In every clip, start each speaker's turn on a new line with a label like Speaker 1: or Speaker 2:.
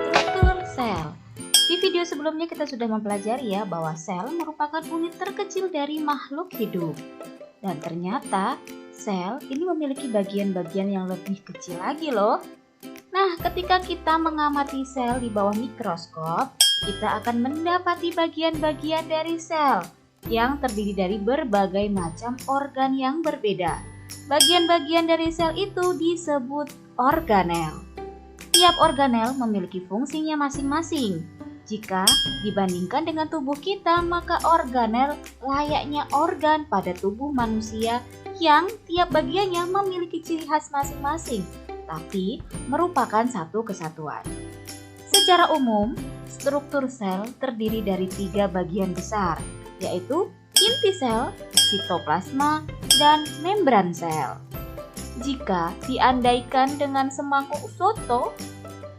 Speaker 1: Struktur sel. Di video sebelumnya kita sudah mempelajari ya bahwa sel merupakan unit terkecil dari makhluk hidup. Dan ternyata sel ini memiliki bagian-bagian yang lebih kecil lagi loh. Nah, ketika kita mengamati sel di bawah mikroskop, kita akan mendapati bagian-bagian dari sel yang terdiri dari berbagai macam organ yang berbeda. Bagian-bagian dari sel itu disebut organel. Tiap organel memiliki fungsinya masing-masing. Jika dibandingkan dengan tubuh kita, maka organel layaknya organ pada tubuh manusia yang tiap bagiannya memiliki ciri khas masing-masing, tapi merupakan satu kesatuan. Secara umum, struktur sel terdiri dari 3 bagian besar, yaitu inti sel, sitoplasma, dan membran sel. Jika diandaikan dengan semangkuk soto,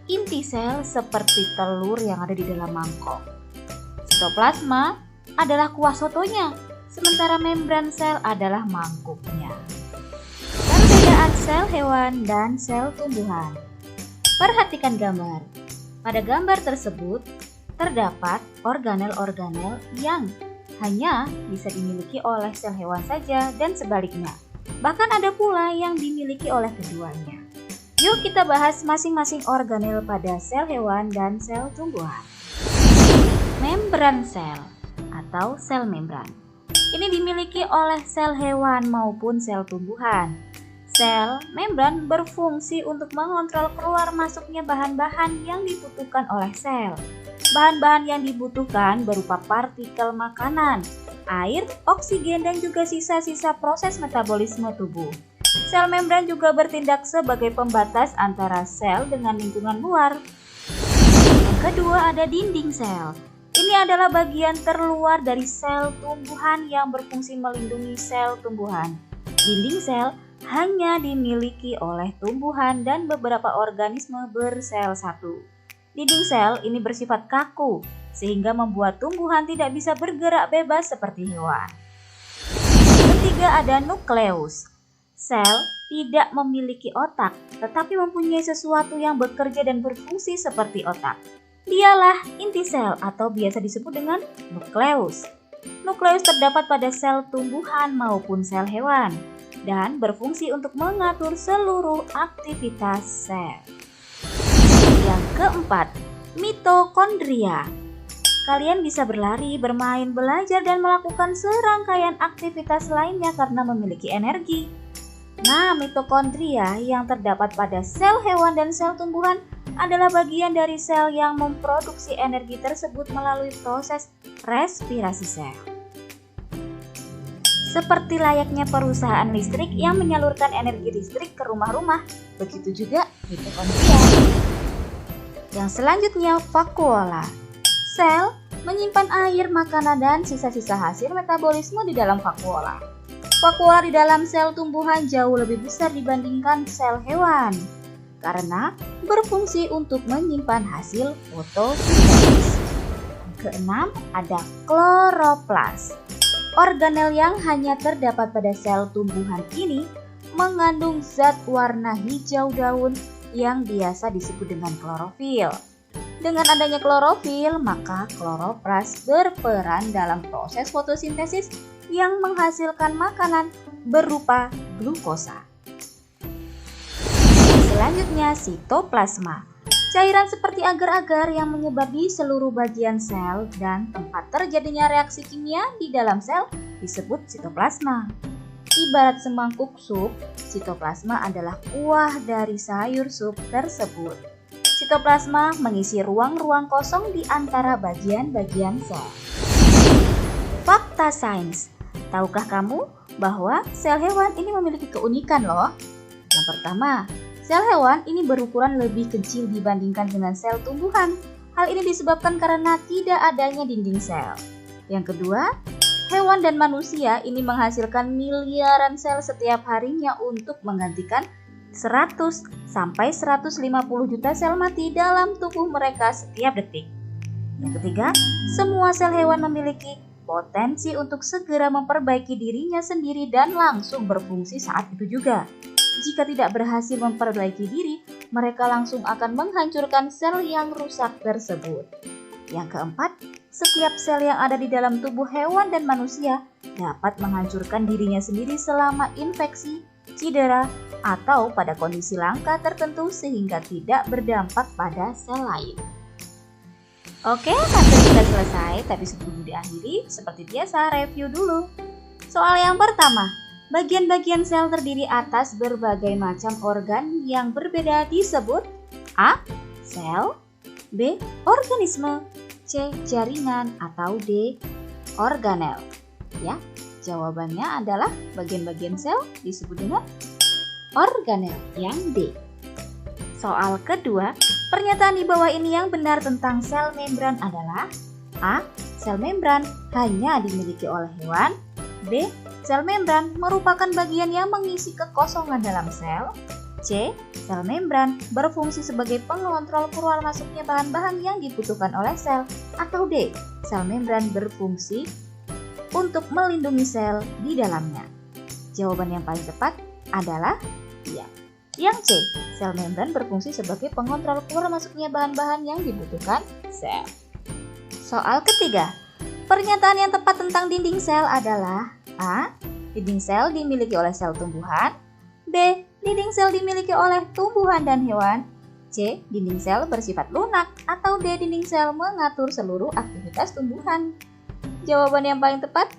Speaker 1: inti sel seperti telur yang ada di dalam mangkok. Sitoplasma adalah kuah sotonya, sementara membran sel adalah mangkuknya. Perbedaan sel hewan dan sel tumbuhan. Perhatikan gambar. Pada gambar tersebut, terdapat organel-organel yang hanya bisa dimiliki oleh sel hewan saja dan sebaliknya. Bahkan ada pula yang dimiliki oleh keduanya. Yuk kita bahas masing-masing organel pada sel hewan dan sel tumbuhan. Membran sel atau sel membran. Ini dimiliki oleh sel hewan maupun sel tumbuhan. Sel membran berfungsi untuk mengontrol keluar masuknya bahan-bahan yang dibutuhkan oleh sel. Bahan-bahan yang dibutuhkan berupa partikel makanan, air, oksigen, dan juga sisa-sisa proses metabolisme tubuh. Sel membran juga bertindak sebagai pembatas antara sel dengan lingkungan luar. Yang kedua ada dinding sel. Ini adalah bagian terluar dari sel tumbuhan yang berfungsi melindungi sel tumbuhan. Dinding sel hanya dimiliki oleh tumbuhan dan beberapa organisme bersel satu. Dinding sel ini bersifat kaku, sehingga membuat tumbuhan tidak bisa bergerak bebas seperti hewan. Ketiga ada nukleus. Sel tidak memiliki otak, tetapi mempunyai sesuatu yang bekerja dan berfungsi seperti otak. Dialah inti sel atau biasa disebut dengan nukleus. Nukleus terdapat pada sel tumbuhan maupun sel hewan dan berfungsi untuk mengatur seluruh aktivitas sel. Yang keempat, mitokondria. Kalian bisa berlari, bermain, belajar, dan melakukan serangkaian aktivitas lainnya karena memiliki energi. Nah, mitokondria yang terdapat pada sel hewan dan sel tumbuhan adalah bagian dari sel yang memproduksi energi tersebut melalui proses respirasi sel. Seperti layaknya perusahaan listrik yang menyalurkan energi listrik ke rumah-rumah, begitu juga mitokondria. Yang selanjutnya, vakuola. Sel menyimpan air, makanan, dan sisa-sisa hasil metabolisme di dalam vakuola. Vakuola di dalam sel tumbuhan jauh lebih besar dibandingkan sel hewan karena berfungsi untuk menyimpan hasil fotosintesis. Keenam, ada kloroplas. Organel yang hanya terdapat pada sel tumbuhan ini mengandung zat warna hijau daun yang biasa disebut dengan klorofil. Dengan adanya klorofil, maka kloroplas berperan dalam proses fotosintesis yang menghasilkan makanan berupa glukosa. Selanjutnya, sitoplasma. Cairan seperti agar-agar yang menyebar di seluruh bagian sel dan tempat terjadinya reaksi kimia di dalam sel disebut sitoplasma. Ibarat semangkuk sup, sitoplasma adalah kuah dari sayur sup tersebut. Sitoplasma mengisi ruang-ruang kosong di antara bagian-bagian sel. Fakta sains. Tahukah kamu bahwa sel hewan ini memiliki keunikan loh? Yang pertama, sel hewan ini berukuran lebih kecil dibandingkan dengan sel tumbuhan. Hal ini disebabkan karena tidak adanya dinding sel. Yang kedua, hewan dan manusia ini menghasilkan miliaran sel setiap harinya untuk menggantikan 100 sampai 150 juta sel mati dalam tubuh mereka setiap detik. Yang ketiga, semua sel hewan memiliki potensi untuk segera memperbaiki dirinya sendiri dan langsung berfungsi saat itu juga. Jika tidak berhasil memperbaiki diri, mereka langsung akan menghancurkan sel yang rusak tersebut. Yang keempat, setiap sel yang ada di dalam tubuh hewan dan manusia dapat menghancurkan dirinya sendiri selama infeksi, cedera, atau pada kondisi langka tertentu sehingga tidak berdampak pada sel lain. Oke, hasil kita selesai, tapi sebelum diakhiri, seperti biasa review dulu. Soal yang pertama, bagian-bagian sel terdiri atas berbagai macam organ yang berbeda disebut A. Sel, B. Organisme, C. Jaringan, atau D. Organel. Ya, jawabannya adalah bagian-bagian sel disebut dengan organel, yang D. Soal kedua, pernyataan di bawah ini yang benar tentang sel membran adalah A. Sel membran hanya dimiliki oleh hewan, B. Sel membran merupakan bagian yang mengisi kekosongan dalam sel, C. Sel membran berfungsi sebagai pengontrol keluar masuknya bahan-bahan yang dibutuhkan oleh sel, atau D. Sel membran berfungsi untuk melindungi sel di dalamnya. Jawaban yang paling tepat adalah yang C. Sel membran berfungsi sebagai pengontrol keluar masuknya bahan-bahan yang dibutuhkan sel. Soal ketiga, pernyataan yang tepat tentang dinding sel adalah A. Dinding sel dimiliki oleh sel tumbuhan, B. Dinding sel dimiliki oleh tumbuhan dan hewan, C. Dinding sel bersifat lunak, atau D. Dinding sel mengatur seluruh aktivitas tumbuhan. Jawaban yang paling tepat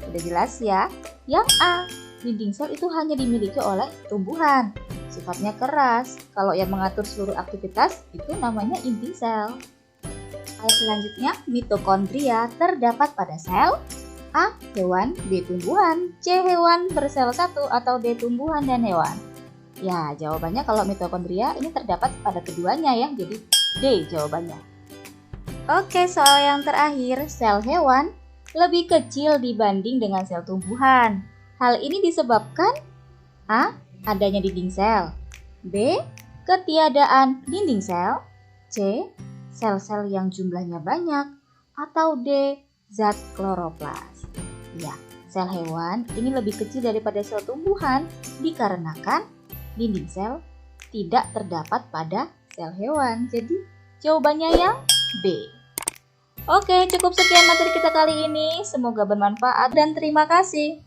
Speaker 1: sudah jelas ya, yang A. Dinding sel itu hanya dimiliki oleh tumbuhan, sifatnya keras. Kalau yang mengatur seluruh aktivitas itu namanya inti sel. Selanjutnya, mitokondria terdapat pada sel A. Hewan, B. Tumbuhan, C. Hewan bersel satu, atau D. Tumbuhan dan hewan. Ya, jawabannya kalau mitokondria ini terdapat pada keduanya ya, jadi D jawabannya. Oke, soal yang terakhir, sel hewan lebih kecil dibanding dengan sel tumbuhan. Hal ini disebabkan A. Adanya dinding sel, B. Ketiadaan dinding sel, C. Sel-sel yang jumlahnya banyak, atau D. Zat kloroplas. Ya, sel hewan ini lebih kecil daripada sel tumbuhan dikarenakan dinding sel tidak terdapat pada sel hewan. Jadi jawabannya yang B. Oke, cukup sekian materi kita kali ini. Semoga bermanfaat dan terima kasih.